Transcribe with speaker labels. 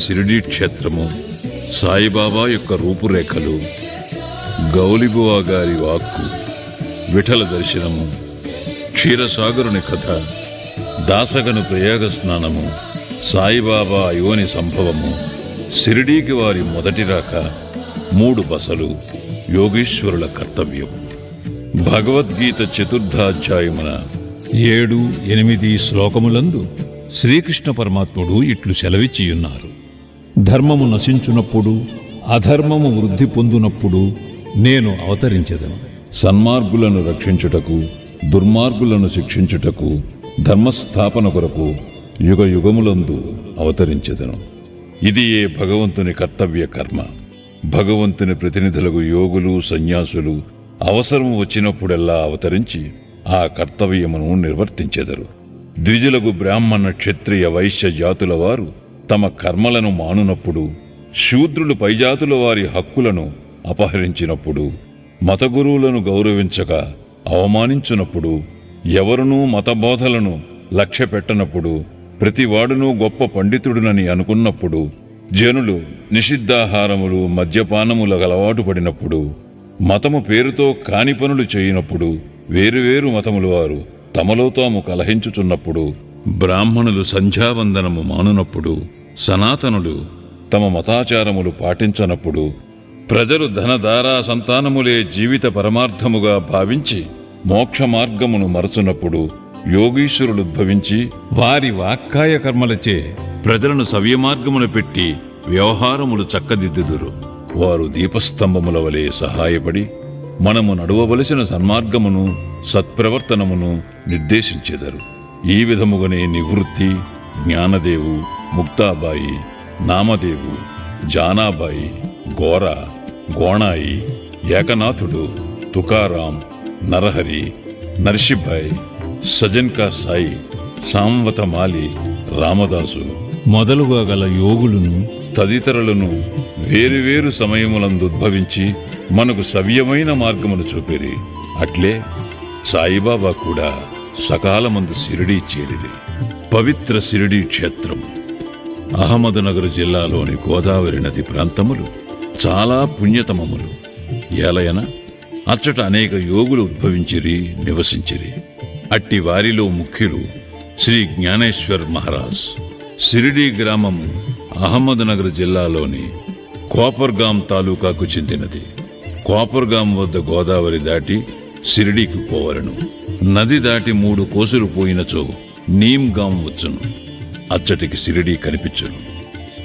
Speaker 1: షిరిడీ క్షేత్రము, సాయిబాబా యొక్క రూపురేఖలు, గౌలిబువా గారి వాక్కు, విఠల దర్శనము, క్షీరసాగరుని కథ, దాసగను ప్రయాగ స్నానము, సాయిబాబా యోని సంభవము, షిరిడీకి వారి మొదటి రాక, 3 బసలు, యోగీశ్వరుల కర్తవ్యం. భగవద్గీత చతుర్థాధ్యాయమున 7-8 శ్లోకములందు శ్రీకృష్ణ పరమాత్ముడు ఇట్లు సెలవిచ్చియున్నారు. ధర్మము నశించునప్పుడు, అధర్మము వృద్ధి పొందునప్పుడు నేను అవతరించెదను. సన్మార్గులను రక్షించుటకు, దుర్మార్గులను శిక్షించుటకు, ధర్మస్థాపన కొరకు యుగ యుగములందు అవతరించెదను. ఇది ఏ భగవంతుని కర్తవ్య కర్మ. భగవంతుని ప్రతినిధులకు యోగులు, సన్యాసులు అవసరం వచ్చినప్పుడెల్లా అవతరించి ఆ కర్తవ్యమును నిర్వర్తించెదరు. ద్విజులకు బ్రాహ్మణ, క్షత్రియ, వైశ్య జాతుల వారు తమ కర్మలను మానునప్పుడు, శూద్రులు పైజాతుల వారి హక్కులను అపహరించినప్పుడు, మతగురువులను గౌరవించక అవమానించునప్పుడు, ఎవరునూ మతబోధలను లక్ష్యపెట్టనప్పుడు, ప్రతివాడునూ గొప్ప పండితుడునని అనుకున్నప్పుడు, జనులు నిషిద్ధాహారములు, మద్యపానములకు అలవాటు పడినప్పుడు, మతము పేరుతో కాని పనులు చేయనప్పుడు, వేరువేరు మతముల వారు తమలో తాము కలహించుచున్నప్పుడు, బ్రాహ్మణులు సంధ్యావందనము మానునప్పుడు, సనాతనులు తమ మతాచారములు పాటించనప్పుడు, ప్రజలు ధనధారా సంతానములే జీవిత పరమార్థముగా భావించి మోక్ష మార్గమును మరచునప్పుడు, యోగీశ్వరులు ఉద్భవించి వారి వాక్కాయ కర్మలచే ప్రజలను సవ్యమార్గమును పెట్టి వ్యవహారములు చక్కదిద్దుదురు. వారు దీపస్తంభముల వలె సహాయపడి మనము నడువవలసిన సన్మార్గమును, సత్ప్రవర్తనమును నిర్దేశించెదరు. ఈ విధముగానే నివృత్తి, జ్ఞానదేవు, ముక్తాబాయి, నామదేవు, జానాబాయి, గోర, గోణాయి, ఏకనాథుడు, తుకారాం, నరహరి, నర్షిభాయ్, సజన్కా సాయి, సాంవతమాలి, రామదాసు మొదలుగా గల యోగులను తదితరులను వేరువేరు సమయములందు ఉద్భవించి మనకు సవ్యమైన మార్గమును చూపిరి. అట్లే సాయిబాబా కూడా సకాలమందు షిరిడీ చేరిరి. పవిత్ర షిరిడీ క్షేత్రం అహ్మద్నగర్ జిల్లాలోని గోదావరి నది ప్రాంతములు చాలా పుణ్యతమములు. ఏలయన అచ్చట అనేక యోగులు ఉద్భవించిరి, నివసించిరి. అట్టి వారిలో ముఖ్యులు శ్రీ జ్ఞానేశ్వర్ మహారాజ్. షిరిడీ గ్రామము అహ్మద్నగర్ జిల్లాలోని కోపర్గాం తాలూకాకు చెందినది. కోపర్గాం వద్ద గోదావరి దాటి షిరిడీకి పోవలను. నది దాటి 3 కోసులు పోయినచో నీమ్గాం వచ్చును. అచ్చటికి షిరిడీ కనిపించును.